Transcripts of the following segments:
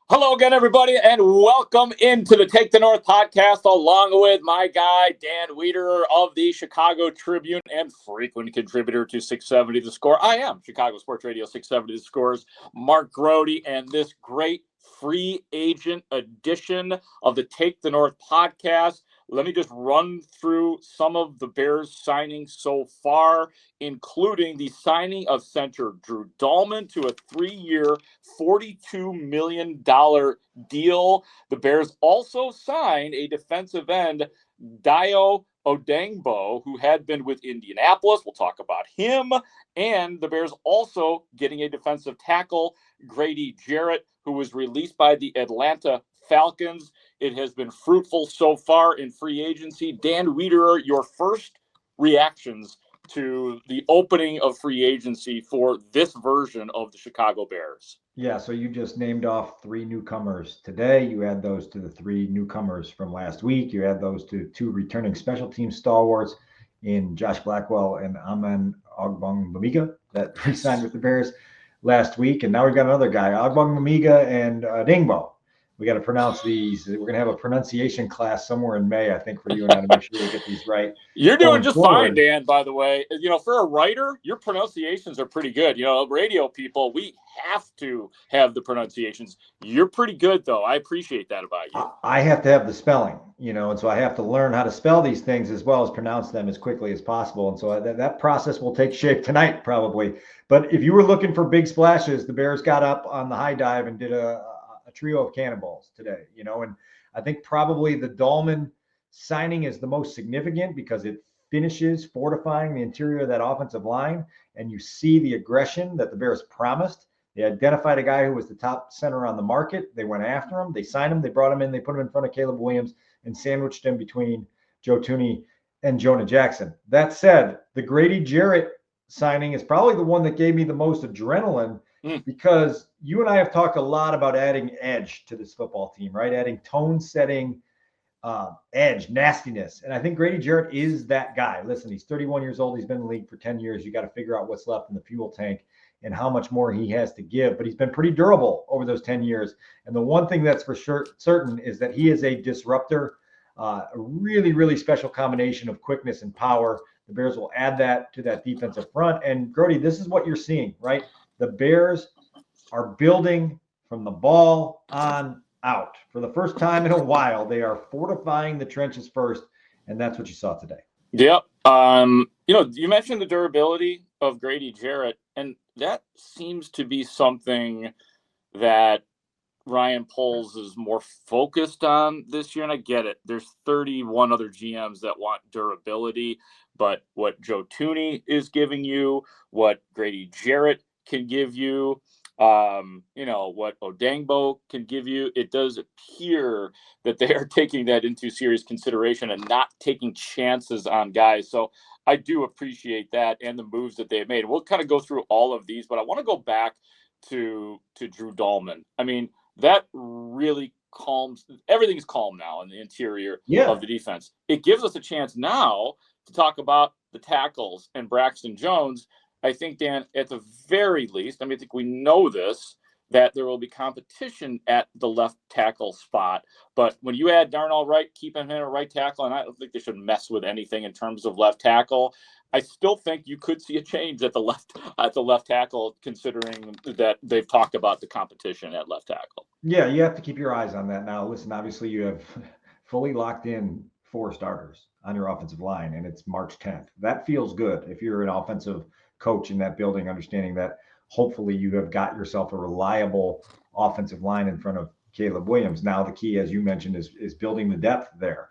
Hello again, everybody, and welcome into the Take the North podcast, along with my guy, Dan Wiederer of the Chicago Tribune and frequent contributor to 670 The Score. I am Chicago Sports Radio 670 The Score's Mark Grote, and this great free agent edition of the Take the North podcast. Let me just run through some of the Bears signings so far, including the signing of center Drew Dalman to a 3-year, $42 million deal. The Bears also signed a defensive end, Dayo Odeyingbo, who had been with Indianapolis. We'll talk about him. And the Bears also getting a defensive tackle, Grady Jarrett, who was released by the Atlanta Falcons. It has been fruitful so far in free agency. Dan Wiederer, your first reactions to the opening of free agency for this version of the Chicago Bears? Yeah, so you just named off 3 newcomers today. You add those to the 3 newcomers from last week. You add those to 2 returning special team stalwarts in Josh Blackwell and Amen Ogbongbemiga that re-signed with the Bears last week. And now we've got another guy, Ogbongbemiga and Odeyingbo. We got to pronounce these. We're going to have a pronunciation class somewhere in May, I think, for you and I to make sure we get these right. You're doing just fine, Dan, by the way. For a writer, your pronunciations are pretty good. Radio people, we have to have the pronunciations. You're pretty good, though. I appreciate that about you. I have to have the spelling, and so I have to learn how to spell these things as well as pronounce them as quickly as possible. And so that process will take shape tonight, probably. But if you were looking for big splashes, the Bears got up on the high dive and did a trio of cannonballs today, and I think probably the Dalman signing is the most significant because it finishes fortifying the interior of that offensive line, and you see the aggression that the Bears promised. They identified a guy who was the top center on the market. They went after him. They signed him. They brought him in. They put him in front of Caleb Williams and sandwiched him between Joe Thuney and Jonah Jackson. That said, the Grady Jarrett signing is probably the one that gave me the most adrenaline because you and I have talked a lot about adding edge to this football team, right? Adding tone-setting edge, nastiness. And I think Grady Jarrett is that guy. Listen, he's 31 years old. He's been in the league for 10 years. You got to figure out what's left in the fuel tank and how much more he has to give. But he's been pretty durable over those 10 years. And the one thing that's for sure certain is that he is a disruptor, a really, really special combination of quickness and power. The Bears will add that to that defensive front. And Grote, this is what you're seeing, right? The Bears are building from the ball on out. For the first time in a while, they are fortifying the trenches first, and that's what you saw today. Yep. You mentioned the durability of Grady Jarrett, and that seems to be something that Ryan Poles is more focused on this year, and I get it. There's 31 other GMs that want durability, but what Joe Thuney is giving you, what Grady Jarrett can give you, what Odeyingbo can give you, it does appear that they are taking that into serious consideration and not taking chances on guys. So I do appreciate that and the moves that they've made. We'll kind of go through all of these, but I want to go back to Drew Dalman. I mean, that really calms, everything's calm now in the interior of the defense. It gives us a chance now to talk about the tackles and Braxton Jones. I think, Dan, at the very least, I think we know this, that there will be competition at the left tackle spot. But when you add Darnell Wright, keep him in a right tackle, and I don't think they should mess with anything in terms of left tackle. I still think you could see a change at the left tackle, considering that they've talked about the competition at left tackle. Yeah, you have to keep your eyes on that now. Listen, obviously you have fully locked in 4 starters on your offensive line, and it's March 10th. That feels good if you're an offensive coach in that building, understanding that hopefully you have got yourself a reliable offensive line in front of Caleb Williams. Now the key, as you mentioned, is building the depth there.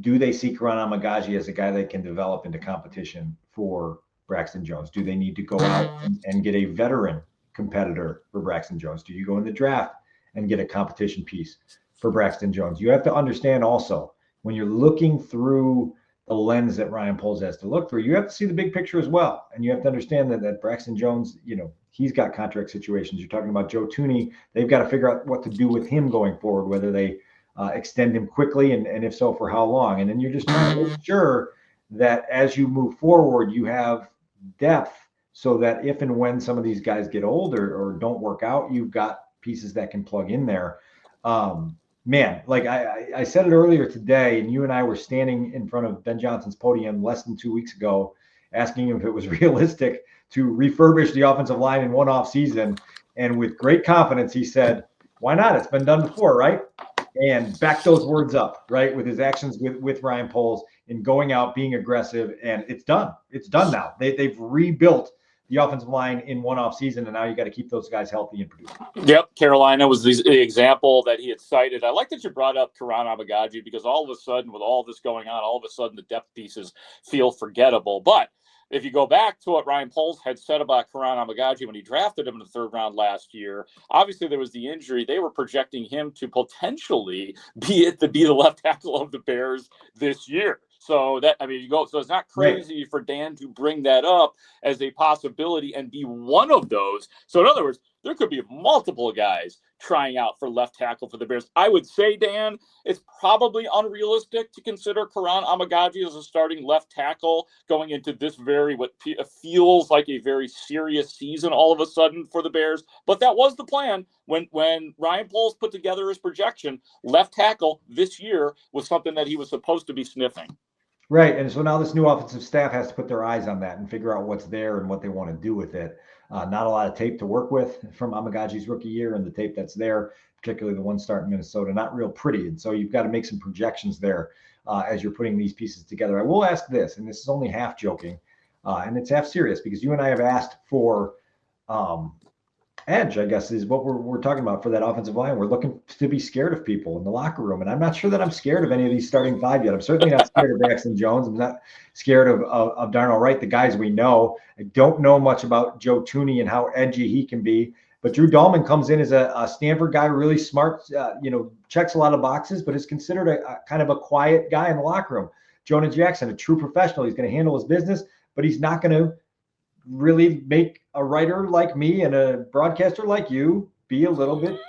Do they see Karan Amagaji as a guy that can develop into competition for Braxton Jones? Do they need to go out and get a veteran competitor for Braxton Jones? Do you go in the draft and get a competition piece for Braxton Jones? You have to understand also, when you're looking through the lens that Ryan Poles has to look through, you have to see the big picture as well. And you have to understand that Braxton Jones, he's got contract situations. You're talking about Joe Thuney. They've got to figure out what to do with him going forward, whether they extend him quickly, and if so, for how long. And then you're just trying to make sure that as you move forward, you have depth so that if and when some of these guys get older or don't work out, you've got pieces that can plug in there. Man, like I said it earlier today, and you and I were standing in front of Ben Johnson's podium less than 2 weeks ago, asking him if it was realistic to refurbish the offensive line in one off season. And with great confidence, he said, why not? It's been done before, right? And back those words up, right? With his actions with Ryan Poles in going out, being aggressive, and it's done. It's done now. They've rebuilt the offensive line in one off season, and now you got to keep those guys healthy and producing. Yep, Carolina was the example that he had cited. I like that you brought up Karan Amagaji, because all of a sudden, with all this going on, all of a sudden the depth pieces feel forgettable. But if you go back to what Ryan Poles had said about Karan Amagaji when he drafted him in the 3rd round last year, obviously there was the injury. They were projecting him to potentially be the left tackle of the Bears this year. So that, I mean, so it's not crazy for Dan to bring that up as a possibility and be one of those. So in other words, there could be multiple guys trying out for left tackle for the Bears. I would say, Dan, it's probably unrealistic to consider Karan Amagaji as a starting left tackle going into this what feels like a very serious season all of a sudden for the Bears. But that was the plan when Ryan Poles put together his projection. Left tackle this year was something that he was supposed to be sniffing. Right. And so now this new offensive staff has to put their eyes on that and figure out what's there and what they want to do with it. Not a lot of tape to work with from Amagaji's rookie year, and the tape that's there, particularly the one start in Minnesota, not real pretty. And so you've got to make some projections there as you're putting these pieces together. I will ask this, and this is only half joking, and it's half serious, because you and I have asked for edge, I guess, is what we're talking about for that offensive line. We're looking to be scared of people in the locker room. And I'm not sure that I'm scared of any of these starting 5 yet. I'm certainly not scared of Braxton Jones. I'm not scared of Darnell Wright, the guys we know. I don't know much about Joe Thuney and how edgy he can be. But Drew Dalman comes in as a Stanford guy, really smart, checks a lot of boxes, but is considered a kind of a quiet guy in the locker room. Jonah Jackson, a true professional. He's going to handle his business, but he's not going to really make a writer like me and a broadcaster like you be a little bit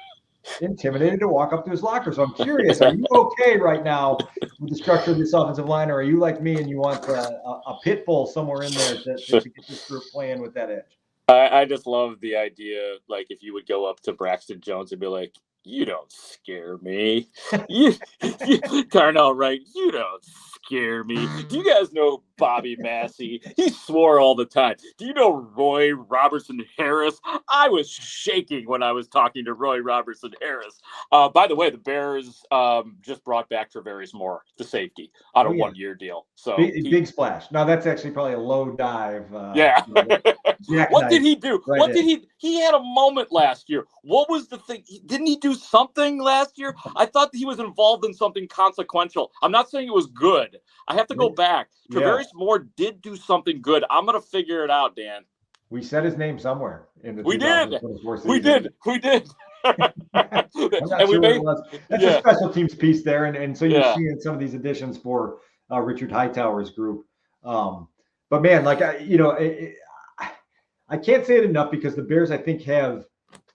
intimidated to walk up to his locker. So I'm curious, are you okay right now with the structure of this offensive line, or are you like me and you want a pit bull somewhere in there to get this group playing with that edge? I just love the idea, like, if you would go up to Braxton Jones and be like, you don't scare me. Darnell Wright, you don't scare me. Do you guys know Bobby Massey? He swore all the time. Do you know Roy Robertson Harris? I was shaking when I was talking to Roy Robertson Harris. By the way, the Bears just brought back Travarius Moore, the safety, on a 1-year deal. So big splash. Now that's actually probably a low dive. Yeah. What did he do? What did he had a moment last year. What was the thing? Didn't he do something last year? I thought he was involved in something consequential. I'm not saying it was good. I have to go back. Travarius Moore did do something good. I'm going to figure it out, Dan. We said his name somewhere in the We did. We did. And we made that's a special teams piece there, and so you're seeing some of these additions for Richard Hightower's group. But man, like I can't say it enough, because the Bears, I think, have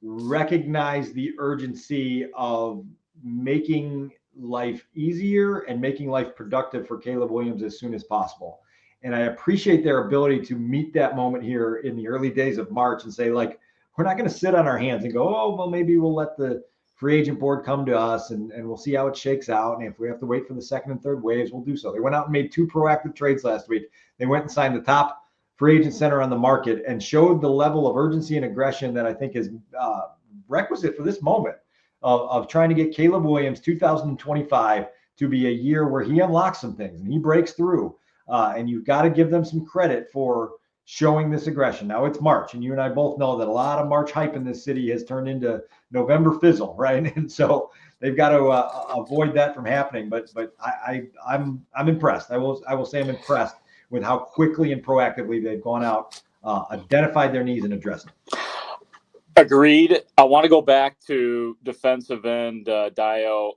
recognized the urgency of making life easier and making life productive for Caleb Williams as soon as possible. And I appreciate their ability to meet that moment here in the early days of March and say, like, we're not going to sit on our hands and go, oh, well, maybe we'll let the free agent board come to us and we'll see how it shakes out. And if we have to wait for the second and third waves, we'll do so. They went out and made 2 proactive trades last week. They went and signed the top free agent center on the market and showed the level of urgency and aggression that I think is requisite for this moment of trying to get Caleb Williams 2025 to be a year where he unlocks some things and he breaks through. And you've got to give them some credit for showing this aggression. Now it's March, and you and I both know that a lot of March hype in this city has turned into November fizzle, right? And so they've got to avoid that from happening. But I'm impressed. I will say I'm impressed with how quickly and proactively they've gone out, identified their needs, and addressed them. Agreed. I want to go back to defensive end Dayo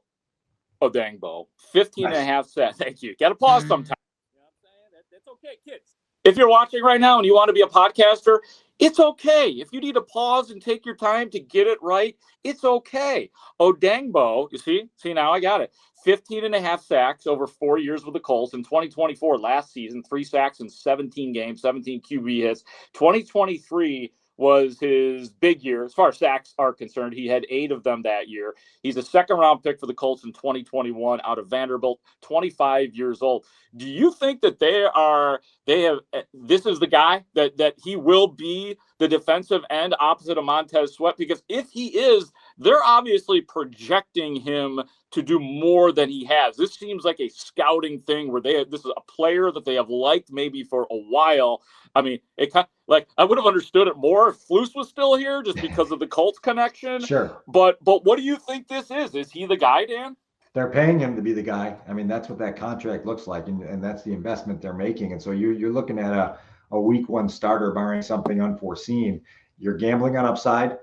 Odeyingbo. 15 and a half sacks. Thank you. Got to pause sometime. You know what I'm saying? That's okay, kids. If you're watching right now and you want to be a podcaster, it's okay. If you need to pause and take your time to get it right, it's okay. Odeyingbo, you see now I got it. 15 and a half sacks over 4 years with the Colts. In 2024, last season, 3 sacks in 17 games, 17 QB hits. 2023, was his big year as far as sacks are concerned. He had 8 of them that year. He's a second-round pick for the Colts in 2021 out of Vanderbilt, 25 years old. Do you think that this is the guy that he will be the defensive end opposite of Montez Sweat? Because if he is, they're obviously projecting him to do more than he has. This seems like a scouting thing where this is a player that they have liked maybe for a while. I mean, it kind of, like, I would have understood it more if Flus was still here just because of the Colts connection. Sure. But what do you think this is? Is he the guy, Dan? They're paying him to be the guy. I mean, that's what that contract looks like, and that's the investment they're making. And so you're looking at a week 1 starter, barring something unforeseen. You're gambling on upside.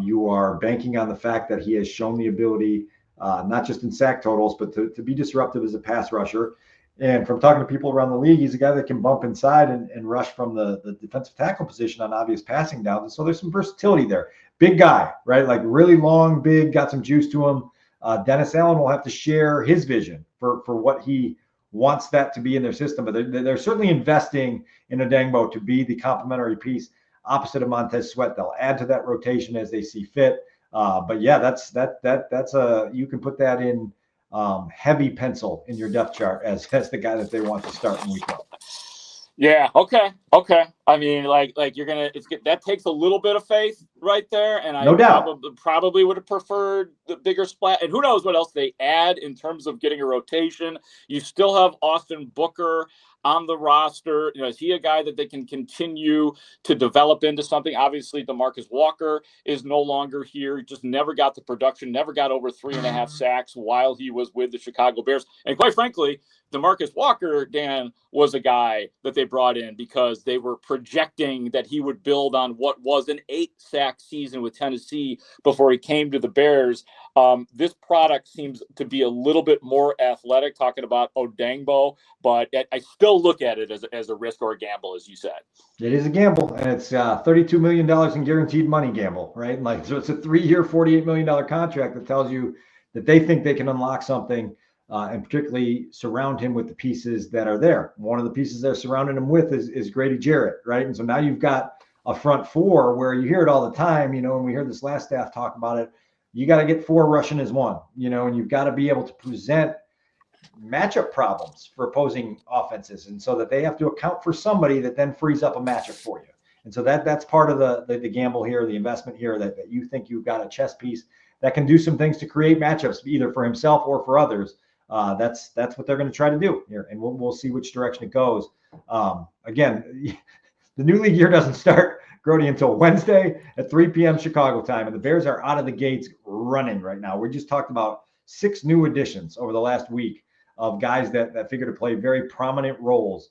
You are banking on the fact that he has shown the ability, not just in sack totals, but to be disruptive as a pass rusher. And from talking to people around the league, he's a guy that can bump inside and rush from the defensive tackle position on obvious passing downs. And so there's some versatility there. Big guy, right? Like really long, big, got some juice to him. Dennis Allen will have to share his vision for what he wants that to be in their system. But they're certainly investing in Odeyingbo to be the complementary piece opposite of Montez Sweat. They'll add to that rotation as they see fit. But yeah, that's you can put that in heavy pencil in your depth chart as the guy that they want to start in week 1. Yeah. Okay. I mean, like that takes a little bit of faith right there, and No doubt. probably would have preferred the bigger splat. And who knows what else they add in terms of getting a rotation. You still have Austin Booker on the roster. Is he a guy that they can continue to develop into something? Obviously, DeMarcus Walker is no longer here. He just never got the production, never got over 3.5 sacks while he was with the Chicago Bears. And quite frankly, DeMarcus Walker, Dan, was a guy that they brought in because they were projecting that he would build on what was an 8-sack season with Tennessee before he came to the Bears. This product seems to be a little bit more athletic, talking about Odeyingbo, but I still look at it as a risk or a gamble, as you said. It is a gamble, and it's $32 million in guaranteed money gamble, right? Like, so it's a 3-year, $48 million contract that tells you that they think they can unlock something, and particularly surround him with the pieces that are there. One of the pieces they're surrounding him with is Grady Jarrett, right? And so now you've got a front 4 where you hear it all the time, and we heard this last staff talk about it. You got to get 4 rushing as 1, and you've got to be able to present matchup problems for opposing offenses, and so that they have to account for somebody that then frees up a matchup for you. And so that's part of the gamble here, the investment here, that you think you've got a chess piece that can do some things to create matchups either for himself or for others. That's what they're going to try to do here, and we'll see which direction it goes. Again, the new league year doesn't start, Grote, until Wednesday at 3 p.m. Chicago time, and the Bears are out of the gates running right now. We just talked about 6 new additions over the last week of guys that figure to play very prominent roles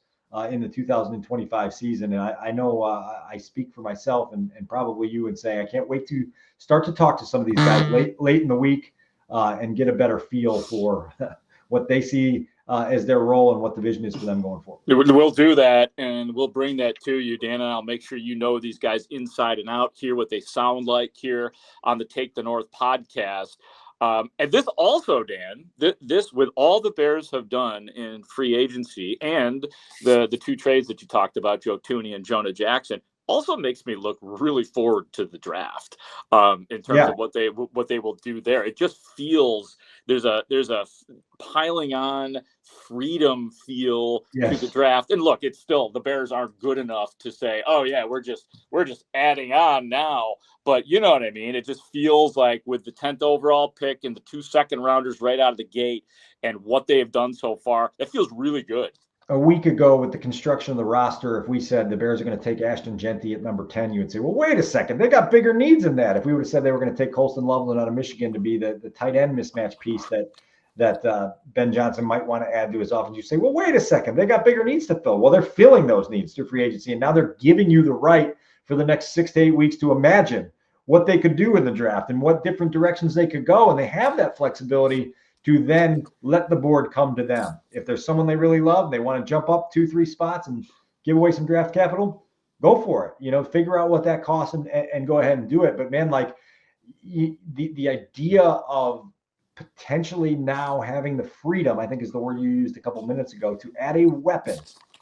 in the 2025 season. And I know I speak for myself and probably you and say I can't wait to start to talk to some of these guys late in the week and get a better feel for what they see as their role and what the vision is for them going forward. We'll do that, and we'll bring that to you, Dan, and I'll make sure you know these guys inside and out, hear what they sound like here on the Take the North podcast. And this also, Dan, this with all the Bears have done in free agency and the 2 trades that you talked about, Joe Thuney and Jonah Jackson, also makes me look really forward to the draft in terms of what they will do there. It just feels there's a piling on freedom feel to the draft. And look, it's still, the Bears aren't good enough to say, oh yeah, we're just adding on now. But you know what I mean? It just feels like with the 10th overall pick and the 2 second-rounders right out of the gate and what they have done so far, it feels really good. A week ago with the construction of the roster, if we said the Bears are going to take Ashton Genty at number 10, you would say, well, wait a second, they got bigger needs than that. If we would have said they were going to take Colston Loveland out of Michigan to be the tight end mismatch piece that Ben Johnson might want to add to his offense, you say, well, wait a second, they got bigger needs to fill. Well, they're filling those needs through free agency, and now they're giving you the right for the next 6 to 8 weeks to imagine what they could do in the draft and what different directions they could go. And they have that flexibility to then let the board come to them. If there's someone they really love, they want to jump up 2-3 spots and give away some draft capital, go for it. Figure out what that costs and go ahead and do it. But man, like the idea of potentially now having the freedom, I think is the word you used a couple minutes ago, to add a weapon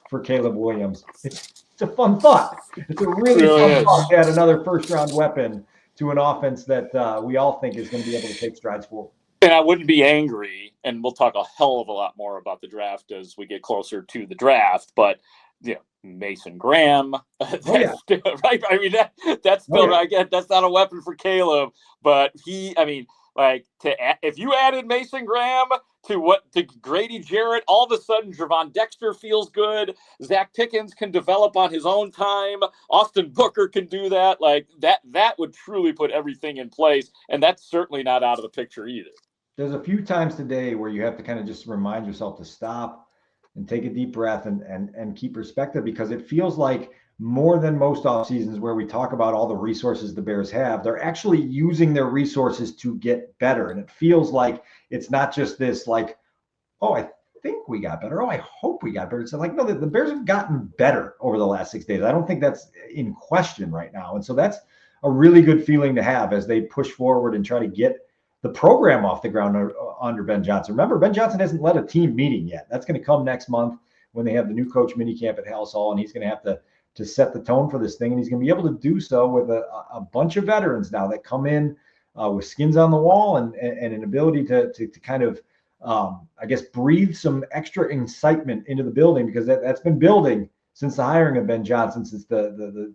for Caleb Williams. a fun thought. It's a really really fun is. thought to add another first-round weapon to an offense that we all think is going to be able to take strides forward. And I wouldn't be angry, and we'll talk a hell of a lot more about the draft as we get closer to the draft, but Mason Graham, right? I mean, that's still again, that's not a weapon for Caleb, but if you added Mason Graham to Grady Jarrett, all of a sudden Javon Dexter feels good. Zach Pickens can develop on his own time. Austin Booker can do that. Like that would truly put everything in place, and that's certainly not out of the picture either. There's a few times today where you have to kind of just remind yourself to stop and take a deep breath and keep perspective, because it feels like more than most off seasons where we talk about all the resources the Bears have, they're actually using their resources to get better. And it feels like it's not just this like, oh, I think we got better. Oh, I hope we got better. It's like, no, the Bears have gotten better over the last 6 days. I don't think that's in question right now. And so that's a really good feeling to have as they push forward and try to get the program off the ground under Ben Johnson. Remember, Ben Johnson hasn't led a team meeting yet. That's going to come next month when they have the new coach minicamp at Haugh, and he's going to have to set the tone for this thing. And he's going to be able to do so with a bunch of veterans now that come in with skins on the wall and an ability to kind of, I guess, breathe some extra excitement into the building, because that's been building since the hiring of Ben Johnson, since the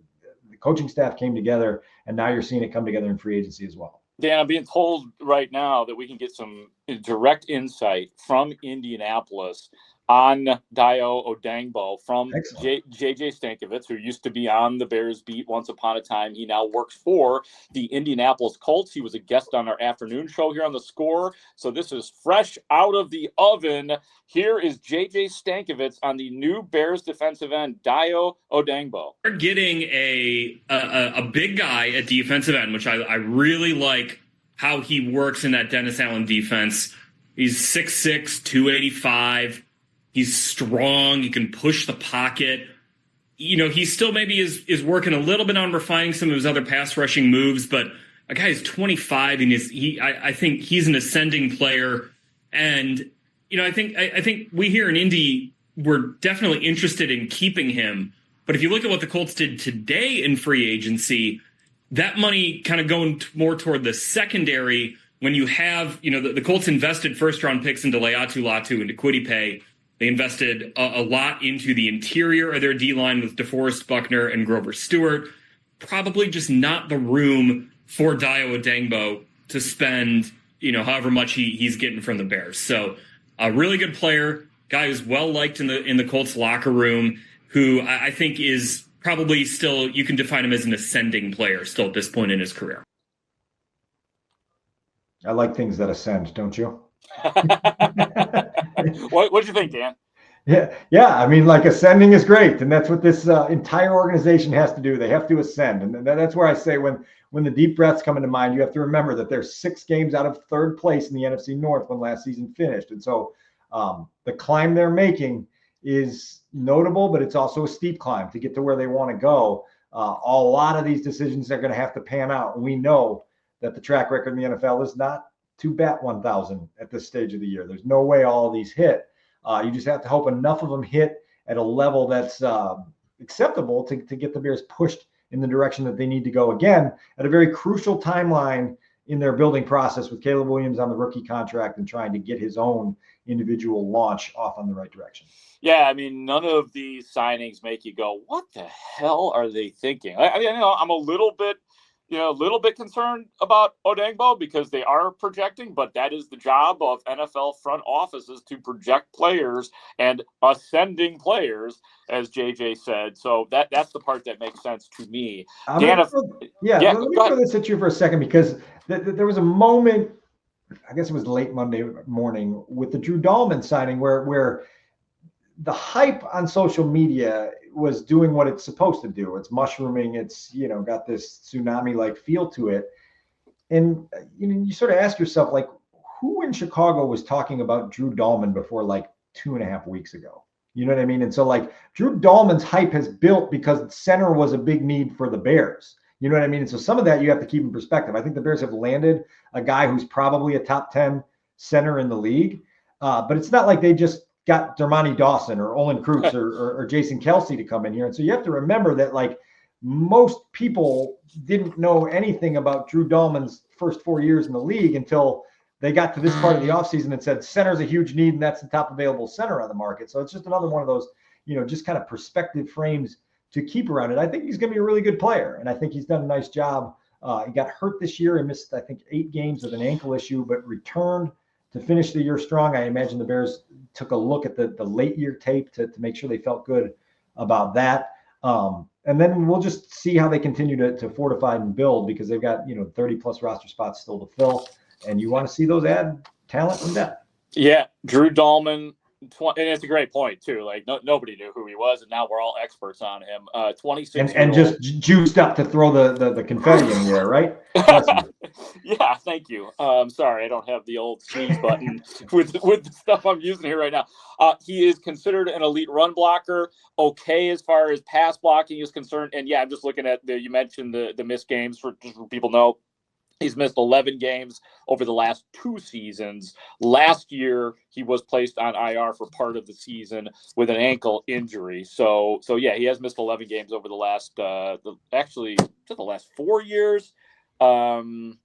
coaching staff came together, and now you're seeing it come together in free agency as well. Dan, I'm being told right now that we can get some direct insight from Indianapolis on Dayo Odeyingbo from JJ Stankiewicz, who used to be on the Bears beat once upon a time. He now works for the Indianapolis Colts. He was a guest on our afternoon show here on The Score. So this is fresh out of the oven. Here is JJ Stankiewicz on the new Bears defensive end, Dayo Odeyingbo. We're getting a big guy at defensive end, which I really like how he works in that Dennis Allen defense. He's 6'6", 285. He's strong. He can push the pocket. He still maybe is working a little bit on refining some of his other pass rushing moves, but a guy is 25 and I think he's an ascending player. And, I think we here in Indy, we're definitely interested in keeping him. But if you look at what the Colts did today in free agency, that money kind of going more toward the secondary when you have, the Colts invested first-round picks into Laiatu Latu, into Kwity Paye. They invested a lot into the interior of their D-line with DeForest Buckner and Grover Stewart. Probably just not the room for Dayo Odeyingbo to spend, however much he's getting from the Bears. So a really good player, guy who's well-liked in the Colts locker room, who I think is probably still, you can define him as an ascending player still at this point in his career. I like things that ascend, don't you? What'd you think, Dan? Yeah. I mean, like, ascending is great, and that's what this entire organization has to do. They have to ascend, and that's where I say when the deep breaths come into mind, you have to remember that they're 6 games out of third place in the NFC North when last season finished, and so the climb they're making is notable, but it's also a steep climb to get to where they want to go. A lot of these decisions are going to have to pan out, and we know that the track record in the NFL is not to bat 1,000 at this stage of the year. There's no way all of these hit. You just have to hope enough of them hit at a level that's acceptable to get the Bears pushed in the direction that they need to go, again, at a very crucial timeline in their building process, with Caleb Williams on the rookie contract and trying to get his own individual launch off on the right direction. Yeah, I mean, none of these signings make you go, what the hell are they thinking? I'm a little bit concerned about Odeyingbo because they are projecting, but that is the job of NFL front offices, to project players and ascending players, as JJ said. So that's the part that makes sense to me. Dan, let me throw this at you for a second, because there was a moment, I guess it was late Monday morning, with the Drew Dalman signing where the hype on social media was doing what it's supposed to do. It's mushrooming. It's, got this tsunami-like feel to it. And, you sort of ask yourself, like, who in Chicago was talking about Drew Dalman before, like, 2.5 weeks ago? You know what I mean? And so, like, Drew Dalman's hype has built because center was a big need for the Bears. You know what I mean? And so some of that you have to keep in perspective. I think the Bears have landed a guy who's probably a top 10 center in the league. But it's not like they just got Dermontti Dawson or Olin Kreutz or Jason Kelsey to come in here. And so you have to remember that, like, most people didn't know anything about Drew Dalman's first 4 years in the league until they got to this part of the offseason and said center's a huge need, and that's the top available center on the market. So it's just another one of those, just kind of perspective frames to keep around it. I think he's going to be a really good player, and I think he's done a nice job. He got hurt this year and missed, I think, 8 games with an ankle issue, but returned to finish the year strong. I imagine the Bears took a look at the late year tape to make sure they felt good about that. And then we'll just see how they continue to fortify and build, because they've got 30 plus roster spots still to fill, and you want to see those add talent and depth. Yeah, Drew Dalman. And it's a great point too. Like nobody knew who he was, and now we're all experts on him. 26 and just juiced up to throw the confetti in there, right? Yeah, thank you. Sorry, I don't have the old sneeze button with the stuff I'm using here right now. He is considered an elite run blocker. Okay, as far as pass blocking is concerned, and yeah, I'm just looking at you mentioned the missed games for people know. He's missed 11 games over the last 2 seasons. Last year, he was placed on IR for part of the season with an ankle injury. So yeah, he has missed 11 games over the last, actually, the last 4 years. 11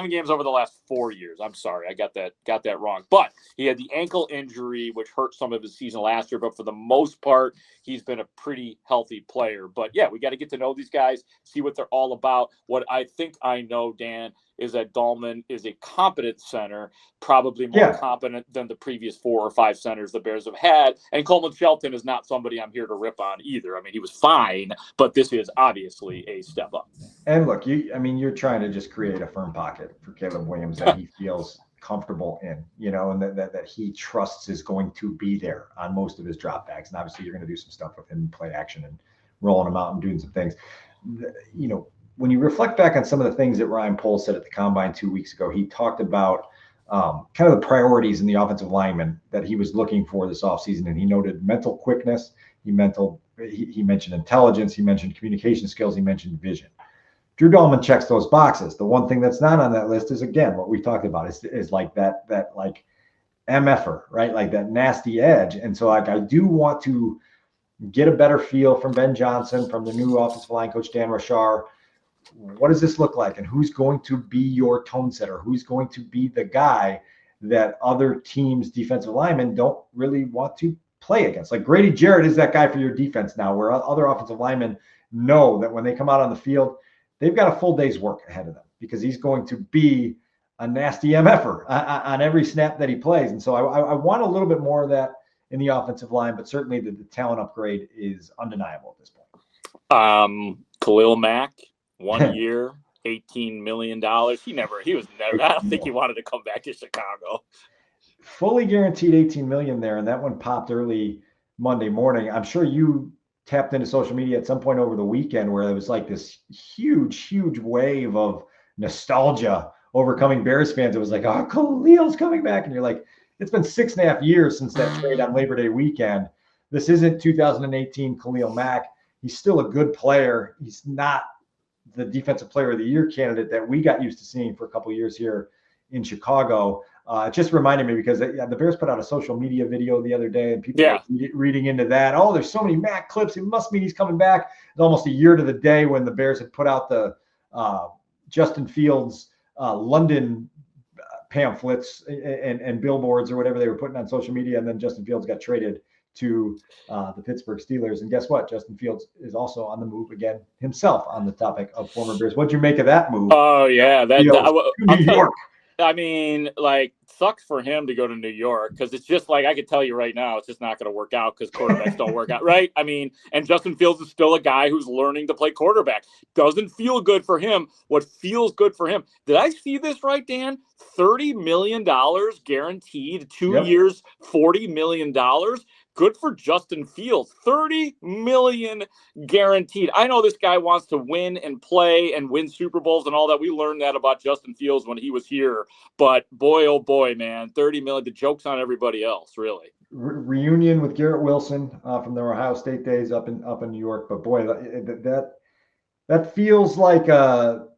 games over the last 4 years. I'm sorry, I got that wrong. But he had the ankle injury, which hurt some of his season last year. But for the most part, he's been a pretty healthy player. But yeah, we got to get to know these guys, see what they're all about. What I think I know, Dan, is that Dalman is a competent center, probably more competent than the previous 4 or 5 centers the Bears have had. And Coleman Shelton is not somebody I'm here to rip on either. I mean, he was fine, but this is obviously a step up. And look, you're trying to just create a firm pocket for Caleb Williams that he feels comfortable in, and that he trusts is going to be there on most of his dropbacks. And obviously, you're going to do some stuff with him, play action and rolling him out and doing some things. When you reflect back on some of the things that Ryan Poles said at the Combine 2 weeks ago, he talked about kind of the priorities in the offensive lineman that he was looking for this offseason. And he noted mental quickness. He mentioned intelligence. He mentioned communication skills. He mentioned vision. Drew Dalman checks those boxes. The one thing that's not on that list is, again, what we talked about is like that like MFer, right? Like that nasty edge. And so like I do want to get a better feel from Ben Johnson, from the new offensive line coach, Dan Rashar. What does this look like? And who's going to be your tone setter? Who's going to be the guy that other teams' defensive linemen don't really want to play against? Like Grady Jarrett is that guy for your defense now, where other offensive linemen know that when they come out on the field, they've got a full day's work ahead of them, because he's going to be a nasty MFer on every snap that he plays. And so I want a little bit more of that in the offensive line, but certainly the talent upgrade is undeniable at this point. Khalil Mack. 1 year, $18 million. I don't think he wanted to come back to Chicago. Fully guaranteed $18 million there, and that one popped early Monday morning. I'm sure you tapped into social media at some point over the weekend where it was like this huge wave of nostalgia overcoming Bears fans. It was like, oh, Khalil's coming back. And you're like, it's been 6.5 years since that trade on Labor Day weekend. This isn't 2018 Khalil Mack. He's still a good player. He's not the defensive player of the year candidate that we got used to seeing for a couple of years here in Chicago. It just reminded me, because the Bears put out a social media video the other day, and people are reading into that. Oh, there's so many Mac clips. It must mean he's coming back. It's almost a year to the day when the Bears had put out the Justin Fields London pamphlets and billboards or whatever they were putting on social media. And then Justin Fields got traded to the Pittsburgh Steelers. And guess what? Justin Fields is also on the move again himself on the topic of former Bears. What'd you make of that move? Oh, yeah. New York. I mean, like, sucks for him to go to New York, because it's just like, I could tell you right now, it's just not going to work out because quarterbacks don't work out, right? I mean, and Justin Fields is still a guy who's learning to play quarterback. Doesn't feel good for him. What feels good for him? Did I see this right, Dan? $30 million guaranteed, 2 years, $40 million. Good for Justin Fields. $30 million guaranteed. I know this guy wants to win and play and win Super Bowls and all that. We learned that about Justin Fields when he was here. But boy, oh boy, man, $30 million. The joke's on everybody else, really. Reunion with Garrett Wilson from the Ohio State days up in New York. But boy, that feels like a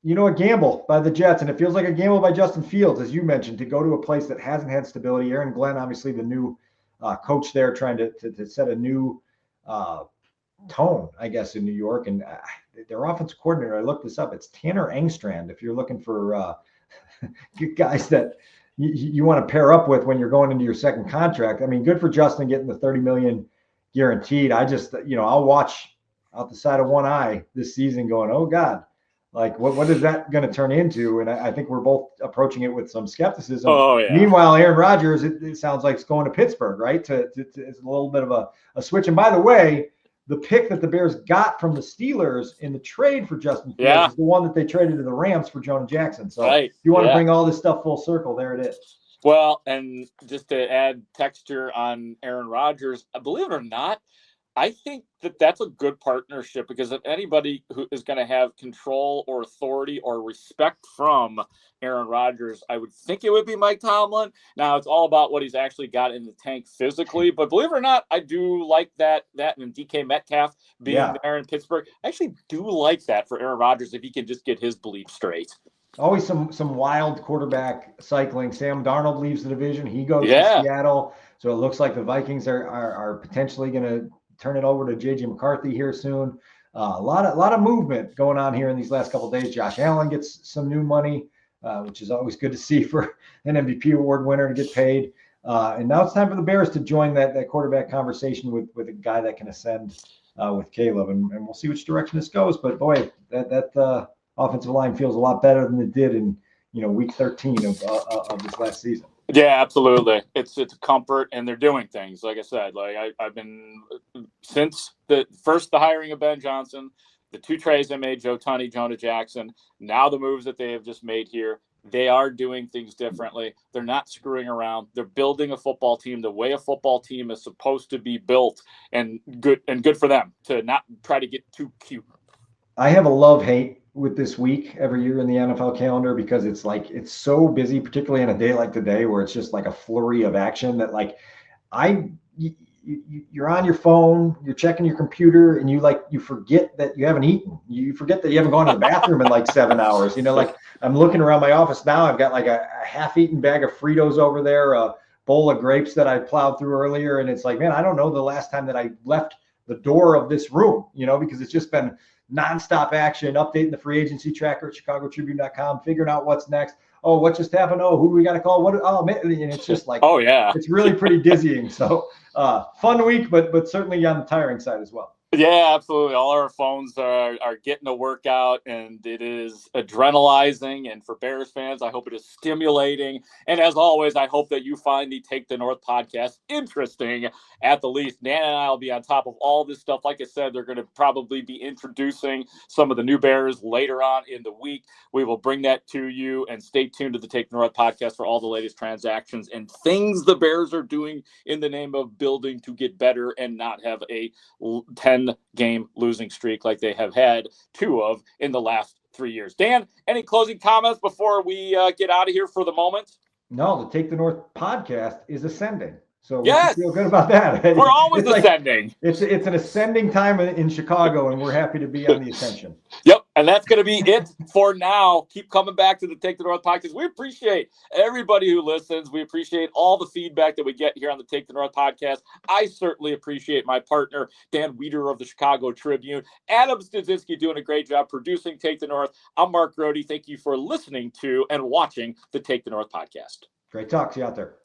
gamble by the Jets, and it feels like a gamble by Justin Fields, as you mentioned, to go to a place that hasn't had stability. Aaron Glenn, obviously the new coach there trying to set a new tone, I guess, in New York. And their offensive coordinator, I looked this up, it's Tanner Engstrand. If you're looking for guys that you want to pair up with when you're going into your second contract. I mean, good for Justin getting the $30 million guaranteed. I just, I'll watch out the side of one eye this season going, oh God, like what is that going to turn into? And I think we're both approaching it with some skepticism. Oh, yeah. Meanwhile, Aaron Rodgers, it sounds like it's going to Pittsburgh, right? It's a little bit of a switch. And by the way, the pick that the Bears got from the Steelers in the trade for Justin Fields is the one that they traded to the Rams for Jonah Jackson. So if you want to bring all this stuff full circle, there it is. Well, and just to add texture on Aaron Rodgers, believe it or not, I think that that's a good partnership, because if anybody who is going to have control or authority or respect from Aaron Rodgers, I would think it would be Mike Tomlin. Now, it's all about what he's actually got in the tank physically, but believe it or not, I do like that and DK Metcalf being there in Pittsburgh. I actually do like that for Aaron Rodgers if he can just get his belief straight. Always some wild quarterback cycling. Sam Darnold leaves the division. He goes to Seattle. So it looks like the Vikings are potentially going to turn it over to JJ McCarthy here soon. A lot of movement going on here in these last couple of days. Josh Allen gets some new money, which is always good to see for an MVP award winner to get paid. And now it's time for the Bears to join that quarterback conversation with a guy that can ascend with Caleb. And we'll see which direction this goes. But boy, that offensive line feels a lot better than it did in week 13 of this last season. Yeah, absolutely. It's a comfort, and they're doing things. Like I said, like I've been since the hiring of Ben Johnson, the two trades they made, Joe Tunney, Jonah Jackson, now the moves that they have just made here, they are doing things differently. They're not screwing around. They're building a football team the way a football team is supposed to be built, and good for them to not try to get too cute. I have a love-hate with this week every year in the NFL calendar, because it's so busy, particularly in a day like today where it's just like a flurry of action that you're on your phone, you're checking your computer, and you forget that you haven't eaten. You forget that you haven't gone to the bathroom in like 7 hours. I'm looking around my office now. I've got like a half-eaten bag of Fritos over there, a bowl of grapes that I plowed through earlier. And it's like, man, I don't know the last time that I left the door of this room, because it's just been nonstop action, updating the free agency tracker at chicagotribune.com, figuring out what's next. Oh, what just happened? Oh, who do we got to call? And it's just like, oh yeah, it's really pretty dizzying. So fun week, but certainly on the tiring side as well. Yeah, absolutely. All our phones are getting a workout, and it is adrenalizing. And for Bears fans, I hope it is stimulating. And as always, I hope that you find the Take the North podcast interesting at the least. Dan and I will be on top of all this stuff. Like I said, they're going to probably be introducing some of the new Bears later on in the week. We will bring that to you, and stay tuned to the Take the North podcast for all the latest transactions and things the Bears are doing in the name of building to get better and not have a 10-game losing streak like they have had 2 of in the last 3 years. Dan, any closing comments before we get out of here for the moment? No, the Take the North podcast is ascending. So we yes, feel good about that. We're always ascending. It's an ascending time in Chicago, and we're happy to be on the ascension. Yep, and that's going to be it for now. Keep coming back to the Take the North podcast. We appreciate everybody who listens. We appreciate all the feedback that we get here on the Take the North podcast. I certainly appreciate my partner, Dan Wiederer of the Chicago Tribune. Adam Stadzinski doing a great job producing Take the North. I'm Mark Grote. Thank you for listening to and watching the Take the North podcast. Great talk. See you out there.